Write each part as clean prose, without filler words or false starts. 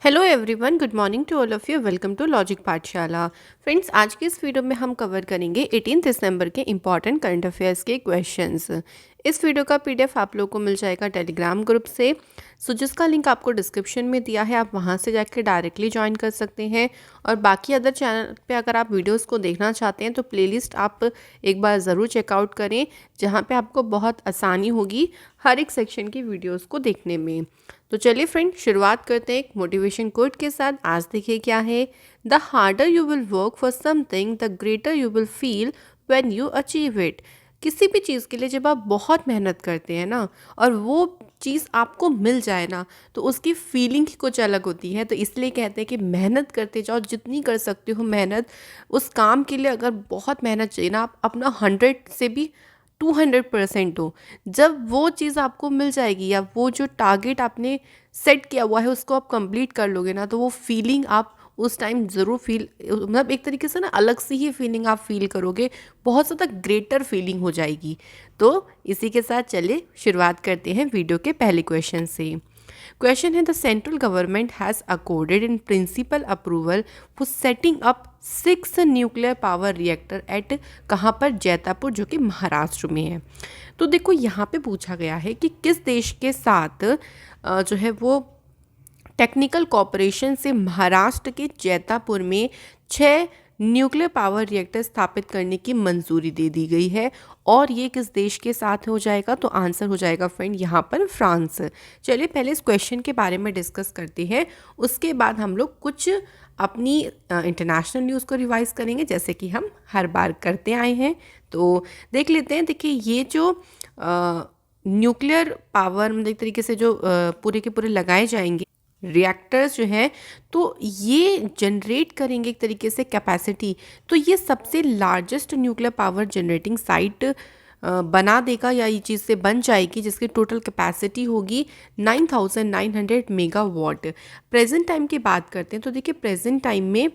Hello everyone, good morning to all of you. Welcome to logic Pathshala. Friends, आज के इस video में हम कवर करेंगे 18 दिसंबर के इंपॉर्टेंट करंट अफेयर्स के क्वेश्चंस। इस वीडियो का पीडीएफ आप लोगों को मिल जाएगा टेलीग्राम ग्रुप से। जिसका लिंक आपको डिस्क्रिप्शन में दिया है, आप वहां से जाकर डायरेक्टली ज्वाइन कर सकते हैं। और बाकी अदर चैनल पे अगर आप वीडियोस को देखना चाहते हैं तो प्लेलिस्ट आप एक बार ज़रूर चेकआउट करें, जहाँ पे आपको बहुत आसानी होगी हर एक सेक्शन की वीडियोस को देखने में। तो चलिए फ्रेंड, शुरुआत करते हैं एक मोटिवेशन कोट के साथ। आज देखिए क्या है। The harder you will work for something the greater you will feel when you achieve it. किसी भी चीज़ के लिए जब आप बहुत मेहनत करते हैं ना, और वो चीज़ आपको मिल जाए ना, तो उसकी फीलिंग ही कुछ अलग होती है। तो इसलिए कहते हैं कि मेहनत करते जाओ, जितनी कर सकते हो मेहनत। उस काम के लिए अगर बहुत मेहनत चाहिए ना, आप अपना 100 से भी 200% हो। जब वो चीज़ आपको मिल जाएगी या वो जो टारगेट आपने सेट किया हुआ है उसको आप कंप्लीट कर लोगे ना, तो वो फीलिंग आप उस टाइम ज़रूर फील, मतलब एक तरीके से ना अलग सी ही फीलिंग आप फील करोगे। बहुत ज़्यादा ग्रेटर फीलिंग हो जाएगी। तो इसी के साथ चलिए शुरुआत करते हैं वीडियो के पहले क्वेश्चन से। क्वेश्चन है, the central government has accorded in principle approval for setting up 6 nuclear power reactor at कहाँ पर? जैतापुर, जो कि महाराष्ट्र में है। तो देखो यहाँ पे पूछा गया है कि किस देश के साथ जो है वो टेक्निकल कॉपरेशन से महाराष्ट्र के जैतापुर में 6 न्यूक्लियर पावर रिएक्टर स्थापित करने की मंजूरी दे दी गई है। और ये किस देश के साथ हो जाएगा? तो आंसर हो जाएगा फ्रेंड यहाँ पर फ्रांस। चलिए पहले इस क्वेश्चन के बारे में डिस्कस करते हैं, उसके बाद हम लोग कुछ अपनी इंटरनेशनल न्यूज़ को रिवाइज करेंगे, जैसे कि हम हर बार करते आए हैं। तो देख लेते हैं। देखिए, ये जो न्यूक्लियर पावर मतलब एक तरीके से जो पूरे के पूरे लगाए जाएंगे रिएक्टर्स जो हैं, तो ये जनरेट करेंगे एक तरीके से कैपेसिटी। तो ये सबसे largest nuclear power generating site बना देगा, या ये चीज़ से बन जाएगी, जिसकी टोटल कैपेसिटी होगी 9900 मेगावाट। प्रेजेंट टाइम की बात करते हैं तो देखिए, प्रेजेंट टाइम में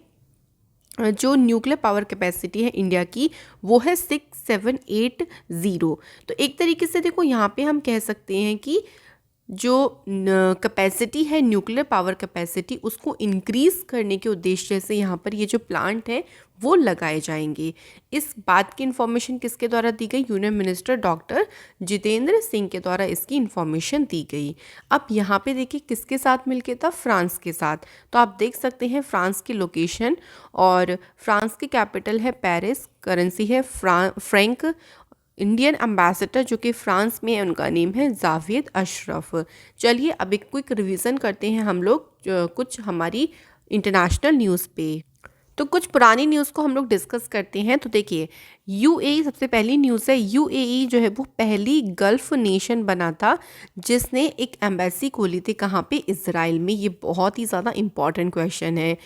जो न्यूक्लियर पावर कैपेसिटी है इंडिया की, वो है 6780। तो एक तरीके से देखो, यहाँ पे हम कह सकते हैं कि जो कैपेसिटी है, न्यूक्लियर पावर कैपेसिटी, उसको इंक्रीज करने के उद्देश्य से यहाँ पर ये जो प्लांट है वो लगाए जाएंगे। इस बात की इन्फॉर्मेशन किसके द्वारा दी गई? Union minister doctor Jitendra Singh के द्वारा इसकी इन्फॉर्मेशन दी गई। अब यहाँ पे देखिए किसके साथ मिलके था? फ्रांस के साथ। तो आप देख सकते हैं फ्रांस की लोकेशन, और फ्रांस की कैपिटल है पेरिस, करेंसी है फ्रैंक। इंडियन एम्बेसडर जो कि फ्रांस में है, उनका नेम है जावेद अशरफ। चलिए अब एक क्विक रिवीजन करते हैं हम लोग कुछ हमारी इंटरनेशनल न्यूज़ पे। तो कुछ पुरानी न्यूज़ को हम लोग डिस्कस करते हैं। तो देखिए, यूएई सबसे पहली न्यूज़ है। यूएई जो है वो पहली गल्फ नेशन बना था जिसने एक एम्बेसी खोली थी। कहाँ पे? इजराइल में। ये बहुत ही ज़्यादा इंपॉर्टेंट क्वेश्चन है।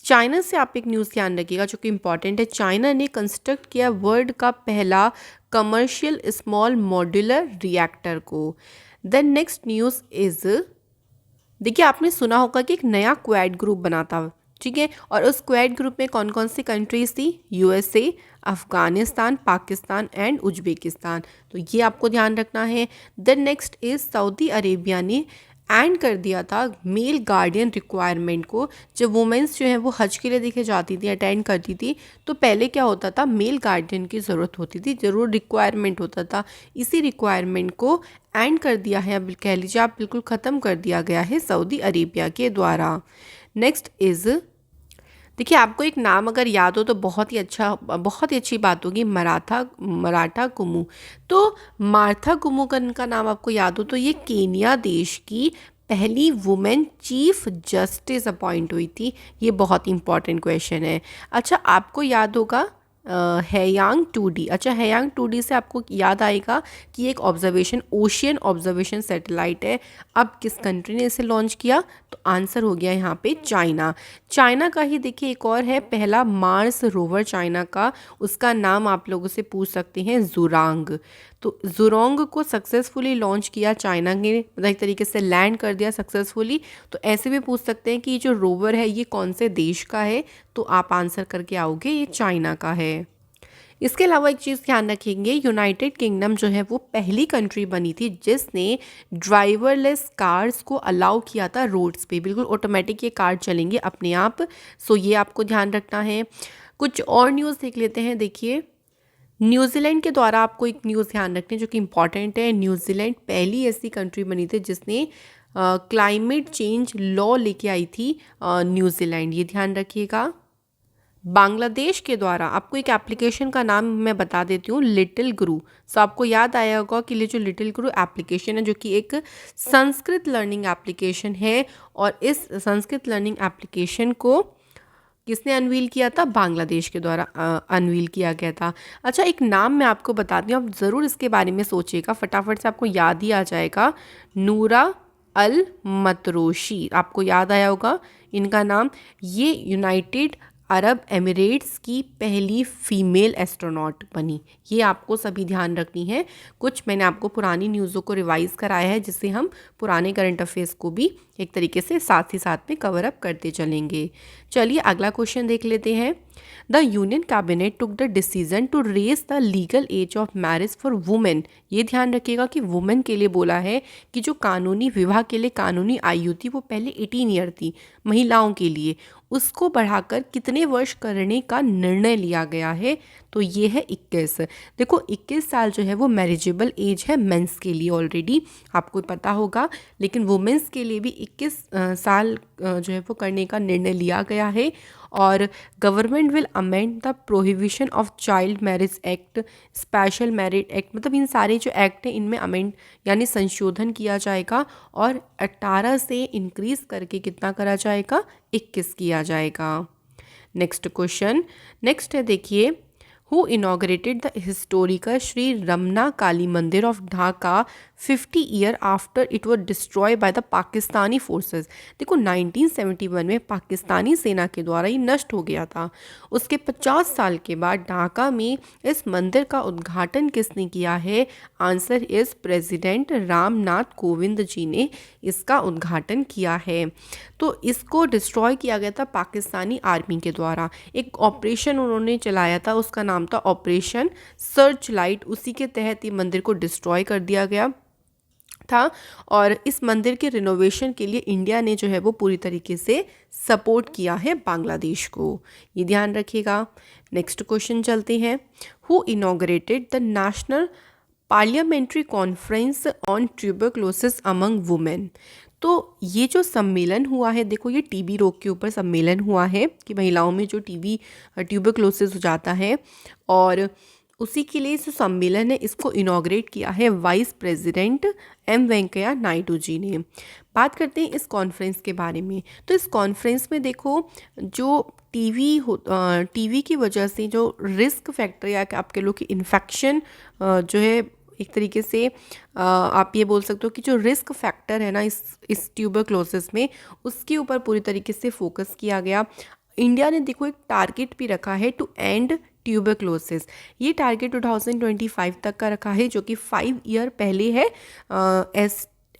चाइना से आप एक न्यूज़ ध्यान रखिएगा जो कि इंपॉर्टेंट है। चाइना ने कंस्ट्रक्ट किया वर्ल्ड का पहला कमर्शियल स्मॉल मॉड्यूलर रिएक्टर को। देन नेक्स्ट न्यूज़ इज, देखिए आपने सुना होगा कि एक नया क्वाड ग्रुप बना था, ठीक है। और उस क्वाड ग्रुप में कौन कौन सी कंट्रीज थी? USA, Afghanistan, Pakistan and Uzbekistan. तो ये आपको ध्यान रखना है। Then next is, Saudi Arabia ने एंड कर दिया था मेल गार्डियन रिक्वायरमेंट को। जब वुमेंस जो है वो हज के लिए देखे जाती थी, अटेंड करती थी, तो पहले क्या होता था? मेल गार्डियन की ज़रूरत होती थी, ज़रूर रिक्वायरमेंट होता था। इसी रिक्वायरमेंट को एंड कर दिया है, अब कह लीजिए आप बिल्कुल ख़त्म कर दिया गया है सऊदी अरेबिया के द्वारा। नेक्स्ट इज़, देखिए आपको एक नाम अगर याद हो तो बहुत ही अच्छा, बहुत ही अच्छी बात होगी। मराठा कुमू। तो मार्था कुमू का नाम आपको याद हो तो ये केनिया देश की पहली वुमेन चीफ जस्टिस अपॉइंट हुई थी। ये बहुत इंपॉर्टेंट क्वेश्चन है। अच्छा, आपको याद होगा हैयांग 2D। अच्छा, हैयांग 2D से आपको याद आएगा कि एक ऑब्जर्वेशन, ओशियन ऑब्जर्वेशन सैटेलाइट है। अब किस कंट्री ने इसे लॉन्च किया? तो आंसर हो गया यहाँ पे चाइना। चाइना का ही देखिए एक और है पहला मार्स रोवर चाइना का, उसका नाम आप लोगों से पूछ सकते हैं जुरांग। तो जुरोंग को सक्सेसफुली लॉन्च किया चाइना ने, मतलब एक तरीके से लैंड कर दिया सक्सेसफुली। तो ऐसे भी पूछ सकते हैं कि ये जो रोवर है ये कौन से देश का है? तो आप आंसर करके आओगे ये चाइना का है। इसके अलावा एक चीज़ ध्यान रखेंगे, यूनाइटेड किंगडम जो है वो पहली कंट्री बनी थी जिसने ड्राइवरलेस कार्स को अलाउ किया था रोड्स पे, बिल्कुल ऑटोमेटिक ये कार चलेंगे अपने आप। सो ये आपको ध्यान रखना है। कुछ और न्यूज़ देख लेते हैं। देखिए, न्यूजीलैंड के द्वारा आपको एक न्यूज़ ध्यान रखनी है जो कि इम्पॉर्टेंट है। न्यूजीलैंड पहली ऐसी कंट्री बनी थी जिसने क्लाइमेट चेंज लॉ लेके आई थी, न्यूजीलैंड, ये ध्यान रखिएगा। बांग्लादेश के द्वारा आपको एक एप्लीकेशन का नाम मैं बता देती हूँ, लिटिल गुरु। सो आपको याद आया होगा कि ये जो लिटिल गुरु एप्लीकेशन है जो कि एक संस्कृत लर्निंग एप्लीकेशन है, और इस संस्कृत लर्निंग एप्लीकेशन को किसने अनवील किया था? बांग्लादेश के द्वारा अनवील किया गया था। अच्छा, एक नाम मैं आपको बताती हूँ, आप ज़रूर इसके बारे में सोचिएगा, फटाफट से आपको याद ही आ जाएगा। नूरा अल मतरोशी, आपको याद आया होगा इनका नाम। ये यूनाइटेड अरब एमिरेट्स की पहली फीमेल एस्ट्रोनॉट बनी। ये आपको सभी ध्यान रखनी है। कुछ मैंने आपको पुरानी न्यूज़ों को रिवाइज कराया है जिससे हम पुराने करंट अफेयर्स को भी एक तरीके से साथ ही साथ में कवर अप करते चलेंगे। चलिए अगला क्वेश्चन देख लेते हैं। The union cabinet took the decision to raise the legal age of marriage for women. ये ध्यान रखिएगा कि वुमेन के लिए बोला है कि जो कानूनी विवाह के लिए कानूनी आयु थी वो पहले 18 ईयर थी महिलाओं के लिए, उसको बढ़ाकर कितने वर्ष करने का निर्णय लिया गया है? तो ये है 21। देखो 21 साल जो है वो मैरिजेबल एज है मेंस के लिए, ऑलरेडी आपको पता होगा, लेकिन वुमेंस के लिए भी 21 साल जो है वो करने का निर्णय लिया गया है। और government will amend the prohibition of child marriage act, special marriage act, मतलब इन सारे जो एक्ट हैं इनमें अमेंड यानी संशोधन किया जाएगा, और 18 से इंक्रीज करके कितना करा जाएगा? 21 किया जाएगा। नेक्स्ट क्वेश्चन, नेक्स्ट है देखिए, who inaugurated the historical Shri Ramna Kali Mandir of Dhaka 50 year after it was destroy by the Pakistani forces. देखो 1971 में पाकिस्तानी सेना के द्वारा ये नष्ट हो गया था। उसके 50 साल के बाद ढाका में इस मंदिर का उद्घाटन किसने किया है? Answer is president Ramnath Kovind ji ने इसका उद्घाटन किया है। तो इसको डिस्ट्रॉय किया गया था पाकिस्तानी आर्मी के द्वारा। एक ऑपरेशन उन्होंने चलाया था, उसका नाम था ऑपरेशन सर्च लाइट, उसी के तहत ये मंदिर को डिस्ट्रॉय कर दिया गया था। और इस मंदिर के रिनोवेशन के लिए इंडिया ने जो है वो पूरी तरीके से सपोर्ट किया है बांग्लादेश को, ये ध्यान रखिएगा। नेक्स्ट क्वेश्चन चलते हैं। Who inaugurated the national parliamentary conference on tuberculosis among women. तो ये जो सम्मेलन हुआ है, देखो ये टीबी रोग के ऊपर सम्मेलन हुआ है कि महिलाओं में जो टीबी ट्यूबरक्लोसिस हो जाता है, और उसी के लिए जो सम्मेलन है इसको इनॉग्रेट किया है vice president M Venkaiah Naidu ji ने। बात करते हैं इस कॉन्फ्रेंस के बारे में। तो इस कॉन्फ्रेंस में देखो, जो टीवी की वजह से जो रिस्क फैक्टर या आप कह लो कि इन्फेक्शन जो है, एक तरीके से आप ये बोल सकते हो कि जो रिस्क फैक्टर है ना इस ट्यूबरक्लोसिस में, उसके ऊपर पूरी तरीके से फोकस किया गया। इंडिया ने देखो एक टारगेट भी रखा है टू एंड ट्यूबरक्लोसिस। ये टारगेट 2025 तक का रखा है, जो कि 5 ईयर पहले है।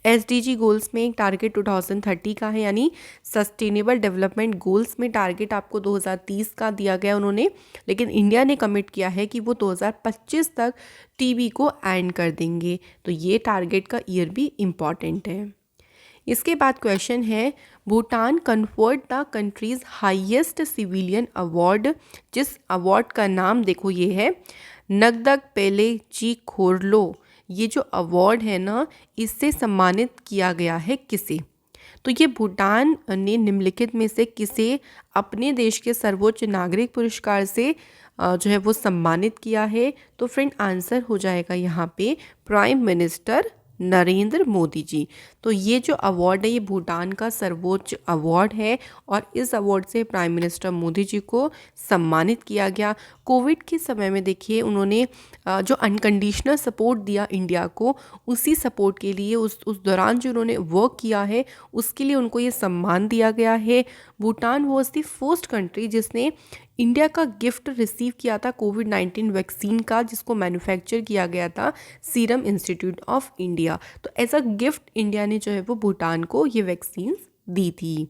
SDG गोल्स में एक टारगेट 2030 का है, यानी सस्टेनेबल डेवलपमेंट गोल्स में टारगेट आपको 2030 का दिया गया उन्होंने, लेकिन इंडिया ने कमिट किया है कि वो 2025 तक टीबी को एंड कर देंगे। तो ये टारगेट का ईयर भी इम्पॉर्टेंट है। इसके बाद क्वेश्चन है, Bhutan conferred the countries highest civilian award, जिस अवार्ड का नाम देखो ये है नगदक पेले जी खोरलो। ये जो अवार्ड है ना, इससे सम्मानित किया गया है किसे? तो ये भूटान ने निम्नलिखित में से किसे अपने देश के सर्वोच्च नागरिक पुरस्कार से जो है वो सम्मानित किया है? तो फ्रेंड आंसर हो जाएगा यहाँ पे प्राइम मिनिस्टर नरेंद्र मोदी जी। तो ये जो अवार्ड है ये भूटान का सर्वोच्च अवार्ड है, और इस अवार्ड से प्राइम मिनिस्टर मोदी जी को सम्मानित किया गया। कोविड के समय में देखिए उन्होंने जो अनकंडीशनल सपोर्ट दिया इंडिया को, उसी सपोर्ट के लिए उस दौरान जो उन्होंने वर्क किया है उसके लिए उनको ये सम्मान दिया गया है। Bhutan was the first country जिसने इंडिया का गिफ्ट रिसीव किया था कोविड-19 वैक्सीन का, जिसको मैन्युफैक्चर किया गया था सीरम इंस्टीट्यूट ऑफ इंडिया। तो एज अ गिफ्ट इंडिया ने जो है वो भूटान को ये वैक्सीन दी थी।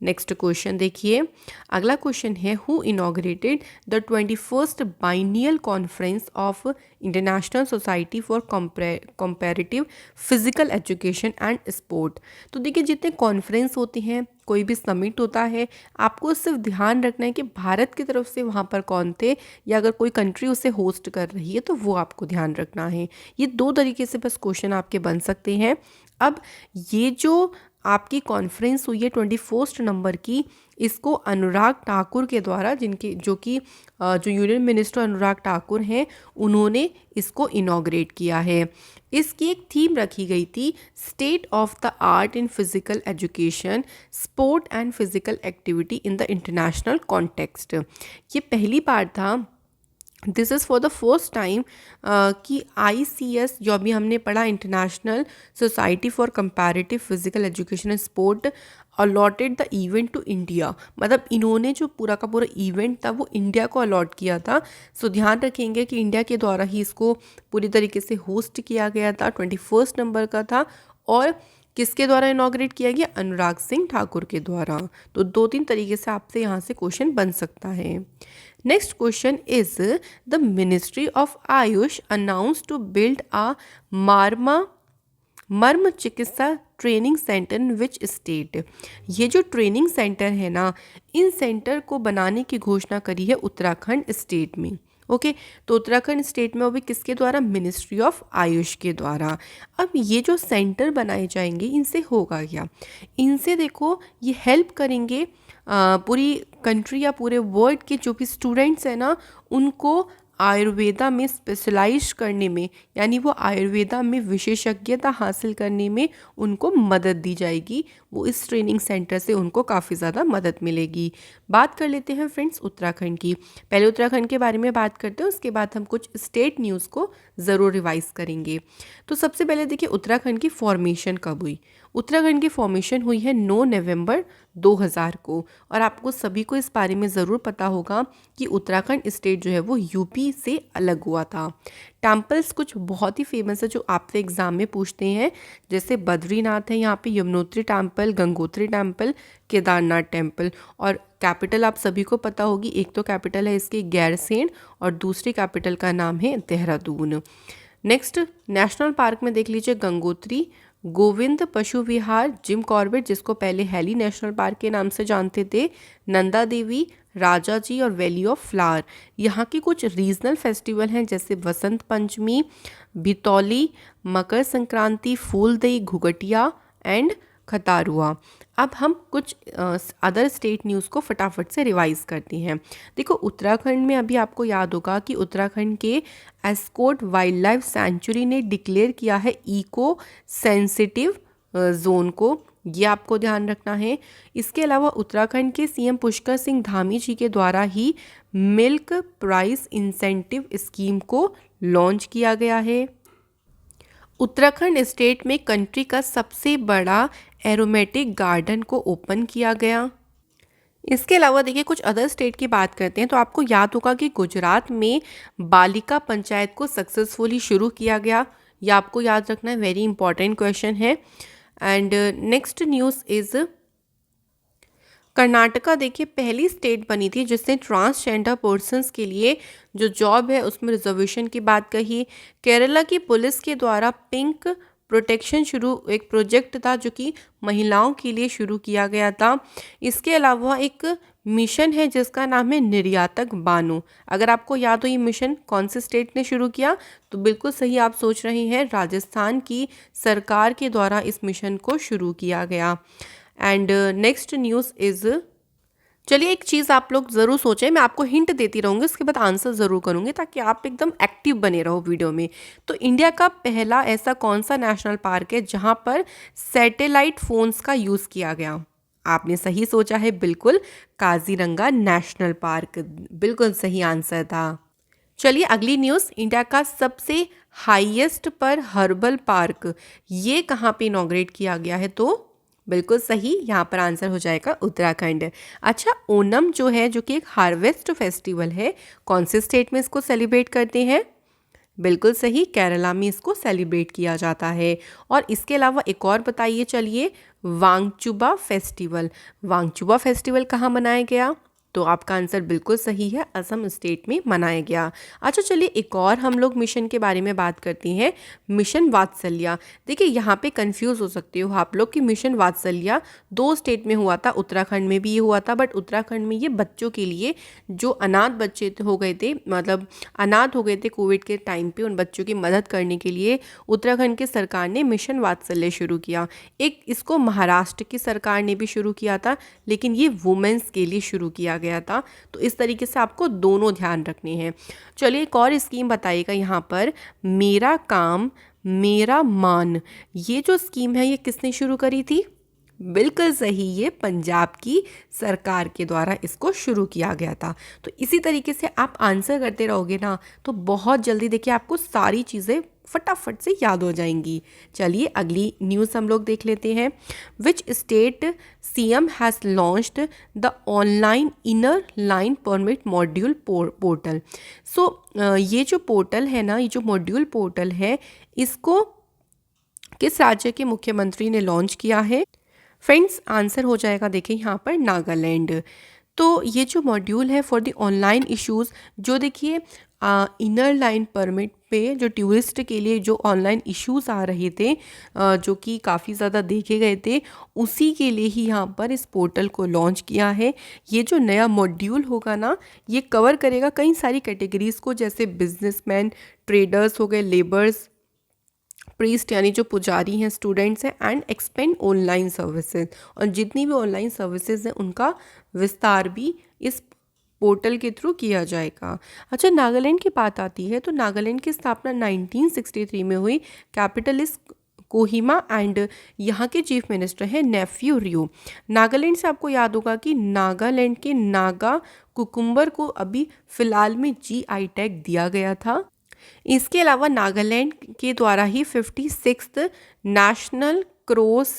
नेक्स्ट क्वेश्चन देखिए, अगला क्वेश्चन है who inaugurated the 21st biennial conference of international society for comparative physical education and sport. तो देखिए जितने कॉन्फ्रेंस होते हैं, कोई भी समिट होता है, आपको सिर्फ ध्यान रखना है कि भारत की तरफ से वहाँ पर कौन थे, या अगर कोई कंट्री उसे होस्ट कर रही है तो वो आपको ध्यान रखना है। ये दो तरीके से बस क्वेश्चन आपके बन सकते हैं। अब ये जो आपकी कॉन्फ्रेंस हुई है 21 नंबर की, इसको अनुराग ठाकुर के द्वारा, जिनके जो यूनियन मिनिस्टर अनुराग ठाकुर हैं, उन्होंने इसको इनॉग्रेट किया है। इसकी एक थीम रखी गई थी, state of the art in physical education, sport and physical activity in the international context. ये पहली बार था, this is for the first time कि ICS जो अभी हमने पढ़ा, international society for comparative physical education and sport, allotted the event to India. मतलब इन्होंने जो पूरा का पूरा इवेंट था वो इंडिया को अलॉट किया था। सो ध्यान रखेंगे कि इंडिया के द्वारा ही इसको पूरी तरीके से होस्ट किया गया था, 21 नंबर का था। और किसके द्वारा इनॉग्रेट किया गया? अनुराग सिंह ठाकुर के द्वारा। तो 2-3 तरीके से आपसे यहाँ से क्वेश्चन बन सकता है। Next question is the ministry of AYUSH announce to build a मर्म चिकित्सा training centre in which state. ये जो ट्रेनिंग सेंटर है ना, इन सेंटर को बनाने की घोषणा करी है उत्तराखंड स्टेट में। ओके, तो उत्तराखंड स्टेट में वो भी किसके द्वारा? मिनिस्ट्री ऑफ आयुष के द्वारा। अब ये जो सेंटर बनाए जाएंगे, इनसे होगा क्या? इनसे देखो, ये हेल्प करेंगे पूरी कंट्री या पूरे वर्ल्ड के जो भी स्टूडेंट्स हैं ना, उनको आयुर्वेदा में स्पेशलाइज करने में, यानी वो आयुर्वेदा में विशेषज्ञता हासिल करने में उनको मदद दी जाएगी। वो इस ट्रेनिंग सेंटर से उनको काफ़ी ज़्यादा मदद मिलेगी। बात कर लेते हैं फ्रेंड्स उत्तराखंड की। पहले उत्तराखंड के बारे में बात करते हैं, उसके बाद हम कुछ स्टेट न्यूज़ को ज़रूर रिवाइज करेंगे। तो सबसे पहले देखिए उत्तराखंड की फॉर्मेशन कब हुई। उत्तराखंड की फॉर्मेशन हुई है 9 नवंबर 2000 को। और आपको सभी को इस बारे में ज़रूर पता होगा कि उत्तराखंड स्टेट जो है वो यूपी से अलग हुआ था। टेम्पल्स कुछ बहुत ही फेमस है जो आपसे एग्जाम में पूछते हैं, जैसे बद्रीनाथ है यहाँ पे, Yamunotri temple, Gangotri temple, Kedarnath temple. और कैपिटल आप सभी को पता होगी, एक तो कैपिटल है इसकी गैरसेन और दूसरी कैपिटल का नाम है देहरादून। नेक्स्ट नेशनल पार्क में देख लीजिए गंगोत्री, गोविंद पशु विहार, जिम कॉर्बेट जिसको पहले हेली नेशनल पार्क के नाम से जानते थे, नंदा देवी, राजा जी और वैली ऑफ फ्लावर। यहाँ के कुछ रीजनल फेस्टिवल हैं जैसे वसंत पंचमी, भितौली, मकर संक्रांति, फूलदेई, घुघटिया एंड खतारुआ। अब हम कुछ अदर स्टेट न्यूज़ को फटाफट से रिवाइज करते हैं। देखो उत्तराखंड में अभी आपको याद होगा कि उत्तराखंड के एस्कोट वाइल्ड लाइफ सेंचुरी ने डिक्लेयर किया है इको सेंसिटिव जोन को, ये आपको ध्यान रखना है। इसके अलावा उत्तराखंड के CM पुष्कर सिंह धामी जी के द्वारा ही मिल्क प्राइस इंसेंटिव स्कीम को लॉन्च किया गया है। उत्तराखंड स्टेट में कंट्री का सबसे बड़ा एरोमेटिक गार्डन को ओपन किया गया। इसके अलावा देखिए कुछ अदर स्टेट की बात करते हैं, तो आपको याद होगा कि गुजरात में बालिका पंचायत को सक्सेसफुली शुरू किया गया। यह आपको याद रखना है, वेरी इंपॉर्टेंट क्वेश्चन है। And next news is Karnataka देखिए पहली स्टेट बनी थी जिसने ट्रांसजेंडर पर्सन्स के लिए जो जॉब है उसमें रिजर्वेशन की बात कही। केरला की पुलिस के द्वारा पिंक प्रोटेक्शन एक प्रोजेक्ट था जो कि महिलाओं के लिए शुरू किया गया था। इसके अलावा एक मिशन है जिसका नाम है निर्यातक बानो। अगर आपको याद हो ये मिशन कौन से स्टेट ने शुरू किया, तो बिल्कुल सही आप सोच रहे हैं, राजस्थान की सरकार के द्वारा इस मिशन को शुरू किया गया। एंड नेक्स्ट न्यूज़ इज़, चलिए एक चीज़ आप लोग ज़रूर सोचें, मैं आपको हिंट देती रहूँगी, उसके बाद आंसर ज़रूर करूँगी ताकि आप एकदम एक्टिव बने रहो वीडियो में। तो इंडिया का पहला ऐसा कौन सा नेशनल पार्क है जहाँ पर सैटेलाइट फ़ोन्स का यूज़ किया गया? आपने सही सोचा है, बिल्कुल काजीरंगा नेशनल पार्क बिल्कुल सही आंसर था। चलिए अगली न्यूज़, इंडिया का सबसे हाईएस्ट पर हर्बल पार्क ये कहाँ पे इनॉग्रेट किया गया है? तो बिल्कुल सही, यहाँ पर आंसर हो जाएगा उत्तराखंड। अच्छा, ओनम जो है, जो कि एक हार्वेस्ट फेस्टिवल है, कौन से स्टेट में इसको सेलिब्रेट करते हैं? बिल्कुल सही, केरला में इसको सेलिब्रेट किया जाता है। और इसके अलावा एक और बताइए चलिए, वांगचुबा फेस्टिवल। वांगचुबा फेस्टिवल कहाँ मनाया गया? तो आपका आंसर बिल्कुल सही है, असम स्टेट में मनाया गया। अच्छा चलिए, एक और हम लोग मिशन के बारे में बात करते हैं, मिशन वात्सल्य। देखिए यहाँ पे कंफ्यूज हो सकते हो आप लोग कि मिशन वात्सल्य 2 स्टेट में हुआ था, उत्तराखंड में भी ये हुआ था, बट उत्तराखंड में ये बच्चों के लिए जो अनाथ बच्चे हो गए थे, मतलब अनाथ हो गए थे कोविड के टाइम पे, उन बच्चों की मदद करने के लिए उत्तराखंड की सरकार ने मिशन वात्सल्य शुरू किया। एक इसको महाराष्ट्र की सरकार ने भी शुरू किया था, लेकिन ये वुमेंस के लिए शुरू किया गया था। तो इस तरीके से आपको दोनों ध्यान रखने हैं। चलिए एक और स्कीम बताइएगा यहाँ पर, मेरा काम मेरा मान। ये जो स्कीम है ये किसने शुरू करी थी? बिल्कुल सही, ये पंजाब की सरकार के द्वारा इसको शुरू किया गया था। तो इसी तरीके से आप आंसर करते रहोगे ना, तो बहुत जल्दी देखिए आपको सारी चीज़ें फटाफट से याद हो जाएंगी। चलिए अगली न्यूज़ हम लोग देख लेते हैं। Which state CM has launched the online inner line permit module portal. सो ये जो पोर्टल है ना, ये जो मॉड्यूल पोर्टल है, इसको किस राज्य के मुख्यमंत्री ने लॉन्च किया है? फ्रेंड्स आंसर हो जाएगा, देखिए यहाँ पर नागालैंड। तो ये जो मॉड्यूल है फॉर द ऑनलाइन इश्यूज़, जो देखिए इनर लाइन परमिट पे जो टूरिस्ट के लिए जो ऑनलाइन इश्यूज़ आ रहे थे, जो कि काफ़ी ज़्यादा देखे गए थे, उसी के लिए ही यहाँ पर इस पोर्टल को लॉन्च किया है। ये जो नया मॉड्यूल होगा ना, ये कवर करेगा कई सारी कैटेगरीज़ को, जैसे बिजनेसमैन, ट्रेडर्स हो गए, लेबर्स, प्रीस्ट यानी जो पुजारी हैं, स्टूडेंट्स हैं, एंड एक्सपेंड ऑनलाइन सर्विसेज। और जितनी भी ऑनलाइन सर्विसेज हैं उनका विस्तार भी इस पोर्टल के थ्रू किया जाएगा। अच्छा नागालैंड की बात आती है, तो नागालैंड की स्थापना 1963 में हुई। कैपिटल इस कोहिमा एंड यहाँ के चीफ मिनिस्टर हैं नेफ्यू रियो। नागालैंड से आपको याद होगा कि नागालैंड के नागा कुकुम्बर को अभी फ़िलहाल में जीआई टैग दिया गया था। इसके अलावा नागालैंड के द्वारा ही 56th national cross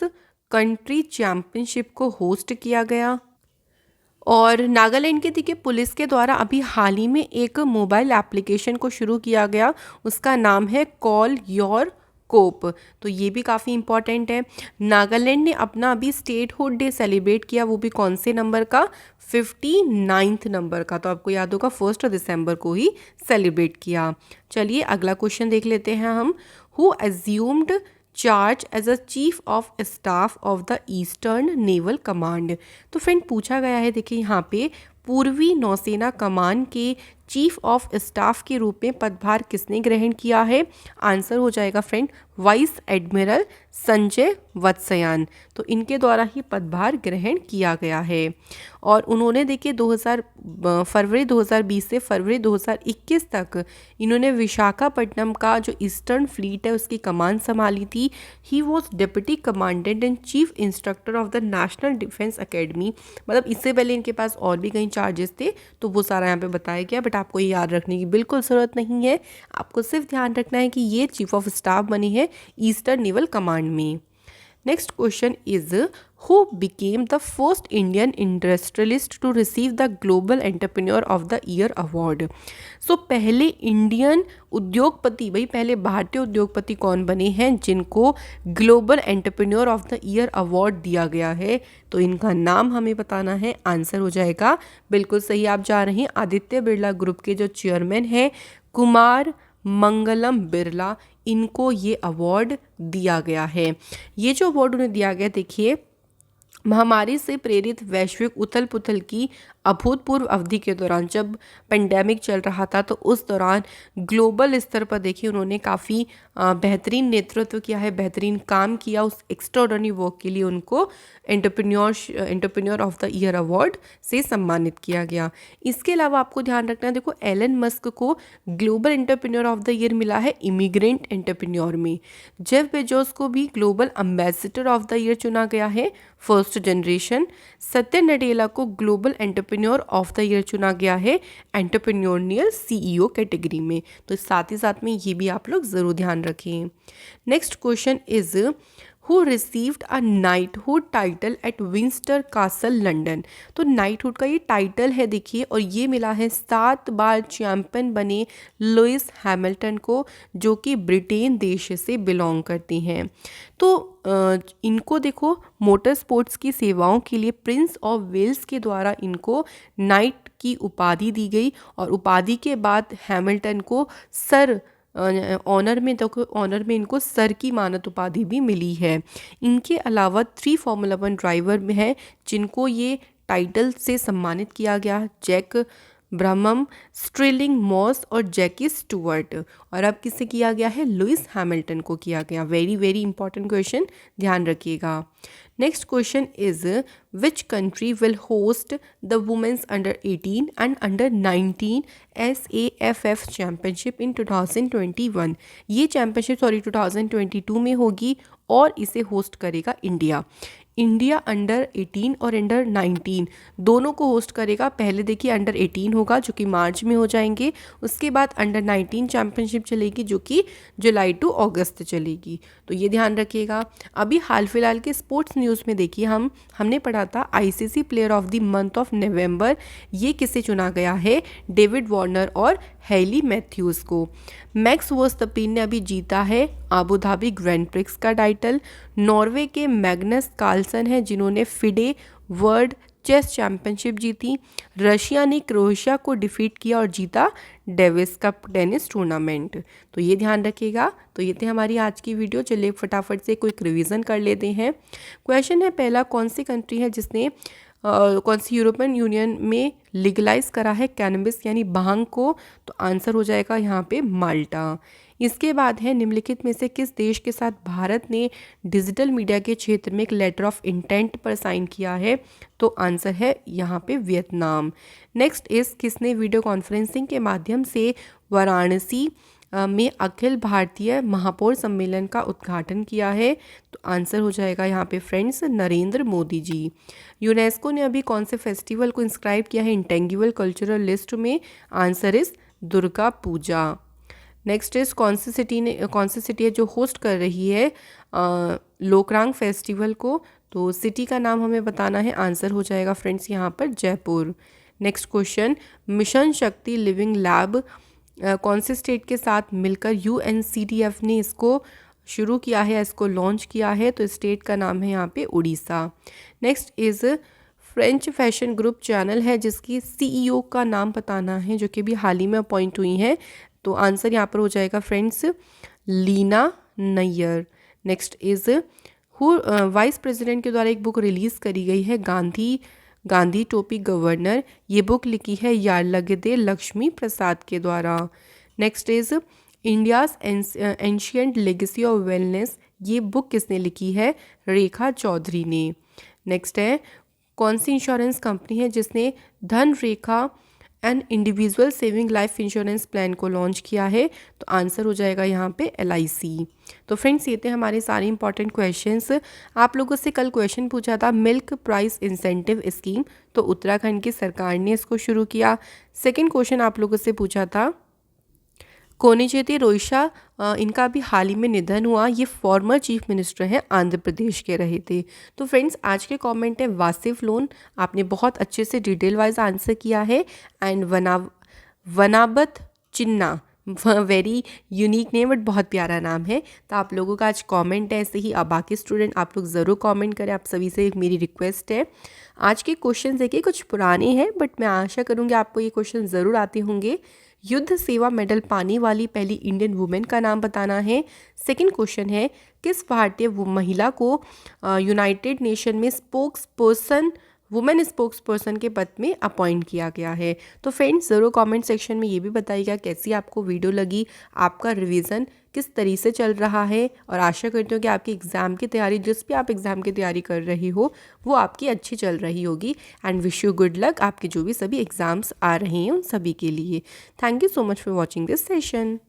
country championship को होस्ट किया गया। और नागालैंड के देखिए पुलिस के द्वारा अभी हाल ही में एक मोबाइल एप्लीकेशन को शुरू किया गया, उसका नाम है कॉल योर कोप। तो ये भी काफ़ी इम्पॉर्टेंट है। नागालैंड ने अपना अभी स्टेटहुड डे सेलिब्रेट किया, वो भी कौन से नंबर का? 59th नंबर का। तो आपको याद होगा 1 दिसंबर को ही सेलिब्रेट किया। चलिए अगला क्वेश्चन देख लेते हैं हम। Who assumed charge as a chief of staff of the eastern naval command. तो फ्रेंड पूछा गया है, देखिए यहाँ पे पूर्वी नौसेना कमान के चीफ ऑफ स्टाफ के रूप में पदभार किसने ग्रहण किया है? आंसर हो जाएगा फ्रेंड वाइस एडमिरल संजय वत्सयान। तो इनके द्वारा ही पदभार ग्रहण किया गया है। और उन्होंने देखिए फरवरी 2020 से फरवरी 2021 तक इन्होंने विशाखापट्टनम का जो ईस्टर्न फ्लीट है उसकी कमान संभाली थी। He was deputy commandant and chief instructor of the national defence academy. मतलब इससे पहले इनके पास और भी कई चार्जेस थे, तो वो सारा यहाँ पे बताया गया, बट आपको ये याद रखने की बिल्कुल ज़रूरत नहीं है। आपको सिर्फ ध्यान रखना है कि ये चीफ ऑफ स्टाफ बने हैं ईस्टर्न नेवल कमांड में। Next question is who became the first Indian industrialist to receive the global entrepreneur of the year award. So पहले इंडियन उद्योगपति, भाई पहले भारतीय उद्योगपति कौन बने हैं जिनको global entrepreneur of the year award दिया गया है? तो इनका नाम हमें बताना है। आंसर हो जाएगा बिल्कुल सही, आप जा रहे हैं, आदित्य बिरला ग्रुप के जो चेयरमैन हैं कुमार मंगलम बिरला, इनको ये अवार्ड दिया गया है। ये जो अवार्ड उन्हें दिया गया, देखिए महामारी से प्रेरित वैश्विक उथल पुथल की अभूतपूर्व अवधि के दौरान, जब पेंडेमिक चल रहा था, तो उस दौरान ग्लोबल स्तर पर देखिए उन्होंने काफ़ी बेहतरीन नेतृत्व किया है, बेहतरीन काम किया। उस एक्स्ट्राऑर्डिनरी वर्क के लिए उनको entrepreneur of the year award से सम्मानित किया गया। इसके अलावा आपको ध्यान रखना है, देखो एलन मस्क को global entrepreneur of the year मिला है इमिग्रेंट एंटरप्रेन्योर में। जेफ बेजोस को भी global ambassador of the year चुना गया है फर्स्ट जनरेशन। सत्य नडेला को global entrepreneur of the year चुना गया है एंटरप्रेन्योरियल सीईओ कैटेगरी में। तो साथ ही साथ में ये भी आप लोग ज़रूर ध्यान रखें। Next question is who received a knighthood title at Windsor castle London. तो नाइटहुड का ये टाइटल है देखिए, और ये मिला है 7 बार चैंपियन बने लुइस हैमिल्टन को, जो कि ब्रिटेन देश से बिलोंग करती हैं। तो इनको देखो मोटर स्पोर्ट्स की सेवाओं के लिए प्रिंस ऑफ वेल्स के द्वारा इनको नाइट की उपाधि दी गई, और उपाधि के बाद हैमिल्टन को सर ऑनर में इनको सर की मानद उपाधि भी मिली है। इनके अलावा 3 फार्मूला 1 ड्राइवर में हैं जिनको ये टाइटल से सम्मानित किया गया, जैक ब्रह्मम, स्ट्रिलिंग मॉस और जैकी स्टुअर्ट। और अब किससे किया गया है? लुइस हैमिल्टन को किया गया। वेरी वेरी इंपॉर्टेंट क्वेश्चन, ध्यान रखिएगा। Next question is which country will host the women's under 18 and under 19 SAFF championship in 2021। ये चैम्पियनशिप 2022 में होगी और इसे होस्ट करेगा इंडिया। इंडिया अंडर 18 और अंडर 19 दोनों को होस्ट करेगा। पहले देखिए अंडर 18 होगा जो कि मार्च में हो जाएंगे, उसके बाद अंडर 19 चैम्पियनशिप चलेगी जो कि जुलाई टू अगस्त चलेगी। तो ये ध्यान रखिएगा। अभी हाल फिलहाल के स्पोर्ट्स न्यूज़ में देखिए हमने पढ़ा था ICC player of the month of November, ये किसे चुना गया है? डेविड वार्नर और हेली मैथ्यूज़ को। मैक्स वर्स्टैपिन ने अभी जीता है आबू धाबी ग्रैंड प्रिक्स का टाइटल। नॉर्वे के मैग्नस कार्लसन है जिन्होंने फिडे वर्ल्ड चेस चैंपियनशिप जीती। रशिया ने क्रोएशिया को डिफीट किया और जीता डेविस कप टेनिस टूर्नामेंट। तो ये ध्यान रखिएगा। तो ये थे हमारी आज की वीडियो। चलिए फटाफट से क्विक रिवीजन कर लेते हैं। क्वेश्चन है पहला, कौन सी कंट्री है जिसने कौन सी यूरोपियन यूनियन में लीगलाइज करा है कैनबिस यानी भांग को? तो आंसर हो जाएगा यहाँ पे माल्टा। इसके बाद है निम्नलिखित में से किस देश के साथ भारत ने डिजिटल मीडिया के क्षेत्र में एक लेटर ऑफ इंटेंट पर साइन किया है? तो आंसर है यहाँ पे वियतनाम। नेक्स्ट इज किसने वीडियो कॉन्फ्रेंसिंग के माध्यम से वाराणसी में अखिल भारतीय महापौर सम्मेलन का उद्घाटन किया है? तो आंसर हो जाएगा यहाँ पे फ्रेंड्स नरेंद्र मोदी जी। यूनेस्को ने अभी कौन से फेस्टिवल को इंस्क्राइब किया है इंटेंगिबल कल्चरल लिस्ट में? Answer is Durga Puja. Next is कौन सी सिटी है जो होस्ट कर रही है लोकरांग फेस्टिवल को? तो सिटी का नाम हमें बताना है। आंसर हो जाएगा फ्रेंड्स यहाँ पर जयपुर। नेक्स्ट क्वेश्चन, मिशन शक्ति लिविंग लैब कौन से स्टेट के साथ मिलकर UNCTF ने इसको शुरू किया है, इसको लॉन्च किया है? तो स्टेट का नाम है यहाँ पे Orissa. Next is French fashion group channel है जिसकी CEO का नाम बताना है जो कि भी हाल ही में अपॉइंट हुई हैं। तो आंसर यहाँ पर हो जाएगा friends Leena Nayyar. Next is vice president के द्वारा एक बुक रिलीज़ करी गई है गांधी टोपी गवर्नर। ये बुक लिखी है यार्लगदे लक्ष्मी प्रसाद के द्वारा। Next is India's ancient legacy of wellness, ये बुक किसने लिखी है? रेखा चौधरी ने। नेक्स्ट है कौन सी इंश्योरेंस कंपनी है जिसने Dhan Rekha and individual saving life insurance plan को लॉन्च किया है? तो आंसर हो जाएगा यहाँ पे LIC। तो फ्रेंड्स ये थे हमारे सारे इंपॉर्टेंट क्वेश्चंस। आप लोगों से कल क्वेश्चन पूछा था मिल्क प्राइस इंसेंटिव स्कीम, तो उत्तराखंड की सरकार ने इसको शुरू किया। सेकंड क्वेश्चन आप लोगों से पूछा था कोनिजेती रोइशा, इनका भी हाल ही में निधन हुआ। ये फॉर्मर चीफ मिनिस्टर हैं, आंध्र प्रदेश के रहे थे। तो फ्रेंड्स आज के कमेंट है वासिफ लोन, आपने बहुत अच्छे से डिटेल वाइज आंसर किया है। एंड वनाबत Chinna, very unique name but बहुत प्यारा नाम है। तो आप लोगों का आज कमेंट है, ऐसे ही अब बाकी स्टूडेंट आप लोग ज़रूर कमेंट करें। आप सभी से एक मेरी रिक्वेस्ट है, आज के क्वेश्चन देखिए कुछ पुराने हैं बट मैं आशा करूँगी आपको ये क्वेश्चन ज़रूर आते होंगे। युद्ध सेवा मेडल पाने वाली पहली इंडियन वुमेन का नाम बताना है। सेकंड क्वेश्चन है किस भारतीय महिला को यूनाइटेड नेशन में वुमेन स्पोक्स पर्सन के पद में अपॉइंट किया गया है? तो फ्रेंड्स ज़रूर कमेंट सेक्शन में ये भी बताइएगा कैसी आपको वीडियो लगी, आपका रिवीजन किस तरीके से चल रहा है। और आशा करती हूँ कि आपकी एग्ज़ाम की तैयारी, जिस भी आप एग्ज़ाम की तैयारी कर रही हो वो आपकी अच्छी चल रही होगी। And wish you good luck आपके जो भी सभी एग्ज़ाम्स आ रहे हैं उन सभी के लिए। Thank you so much for watching this session.